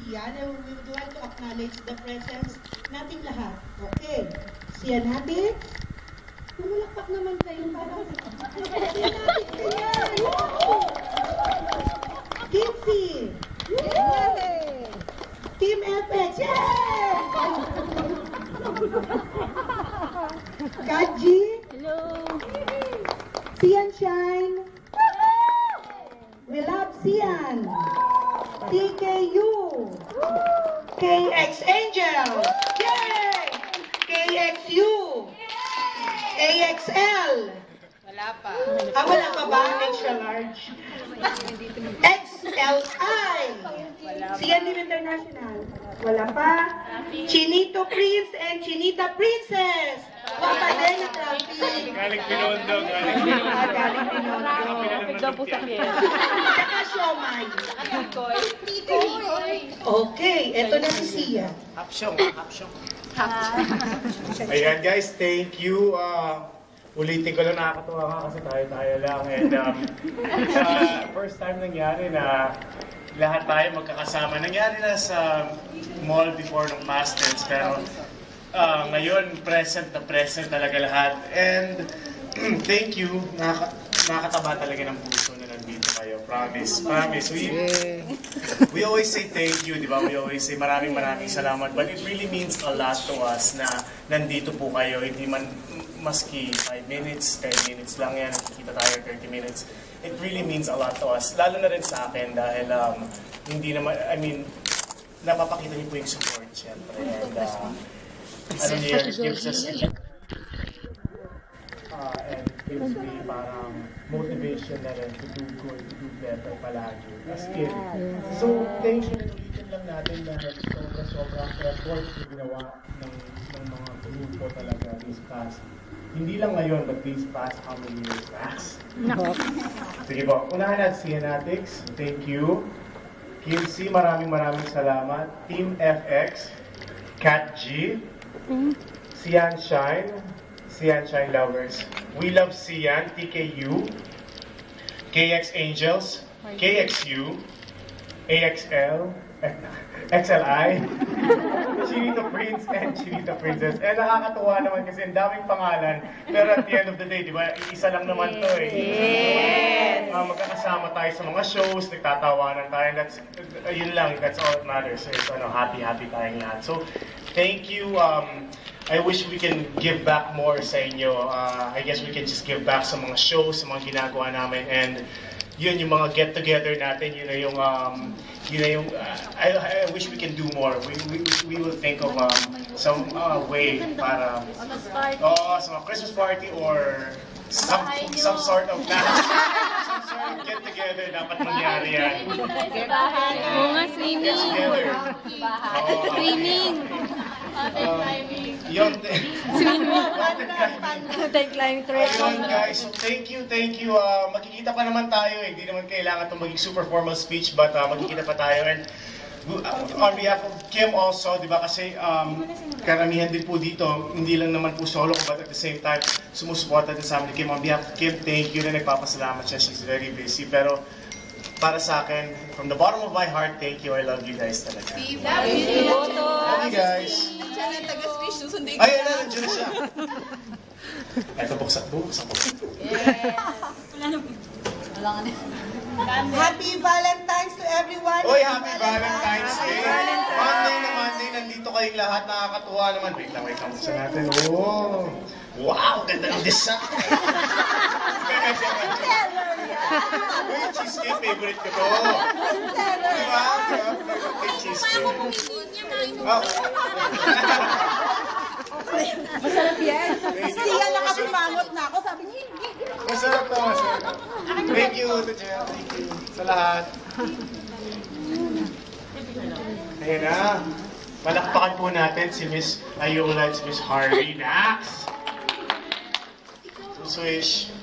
Sian, and we would like to acknowledge the presence nating lahat. Okay. Sian natin. Pumalakpak naman kayo para Sian natin kayo. Team C. Yay! Team FX. Yay! Kaji. Hello. Sian Shine. We love Sian. TKU. KX Angel. Yay! KXU. AXL. Wala pa. Wala pa ba? Extra large. XLI. Sian Din International. Wala pa. Chinito Prince and Chinita Princess. Papa din ang traffic. Galing Pinondo, galing Galing Pinondo. Bigla po sa akin. Saka siomay. Okay, eto na si Sia. Hapsyong. Ayan guys, thank you. Ulitin ko lang, nakakatuwa nga kasi tayo lang. And first time nangyari na lahat tayo magkakasama. Nangyari na sa mall before ng past tense, pero ngayon present na present talaga lahat. And thank you. Nakakataba talaga ng puso na nandito kayo. Promise. We always say thank you, di ba? We always say maraming salamat. But it really means a lot to us na nandito po kayo. Hindi man maski 5 minutes, 10 minutes lang yan. Kita tayo 30 minutes. It really means a lot to us. Lalo na rin sa akin dahil hindi naman, I mean, napapakita niyo po yung support, syempre. And it gives us and gives me parang motivation na rin to do good, to do better palagi as kid. So, thank you. Ulitin lang natin na sobrang effort na ginawa ng mga grupo talaga this past. Hindi lang ngayon, but these past how many years, Max? Sige po, unahan natin si Anatics. Thank you. Kim C, maraming salamat. Team FX, Kat G, Sian Shine Lovers. We love Sian, TKU, KX Angels, KXU, AXL, XLI, Chinito Prince and Chinita Princess. And nakakatuwa naman kasi ang daming pangalan. Pero at the end of the day, di ba, isa lang naman to eh. Yes! Magkakasama tayo sa mga shows, nagtatawanan tayo. Yun lang, that's all that matters. So, happy tayong lahat. So, thank you. I wish we can give back more sa inyo. I guess we can just give back sa mga shows, sa mga ginagawa namin. And yun yung mga get-together natin, I wish we can do more. We will think of some way para sa mga Christmas party or some sort of get-together dapat mangyari yan. Oo nga, swimming. Swimming. Mountain climbing trail. Ayun guys, so thank you. Magkikita pa naman tayo eh. Hindi naman kailangan itong maging super formal speech, but magkikita pa tayo. And on behalf of Kim also, di ba, kasi karamihan din po dito, hindi lang naman po solo ko, but at the same time, sumusuporta din sa amin ni Kim. On behalf of Kim, thank you na nagpapasalamat siya. She's very busy. Pero para sa akin, from the bottom of my heart, thank you. I love you guys talaga. Love you Guys. Ay, nandiyan na siya. Ito, buksan po. Happy Valentine's to everyone. Oy, happy Valentine's Day. Monday na Monday, nandito kayong lahat. Nakakatuwa naman. Wait lang, buksan natin. Oh. Wow, ganda ng design. Uy, cheesecake, favorite ko to. Diba? Favorite cheesecake. Masarap yan. Siya nakapimangot na ako. Sabi niya, Masarap to. Thank you, Tejel. Thank you sa lahat. Ayan na. Palakpakan po natin si Miss Ayola at si Miss Harvey. Nax! Swish.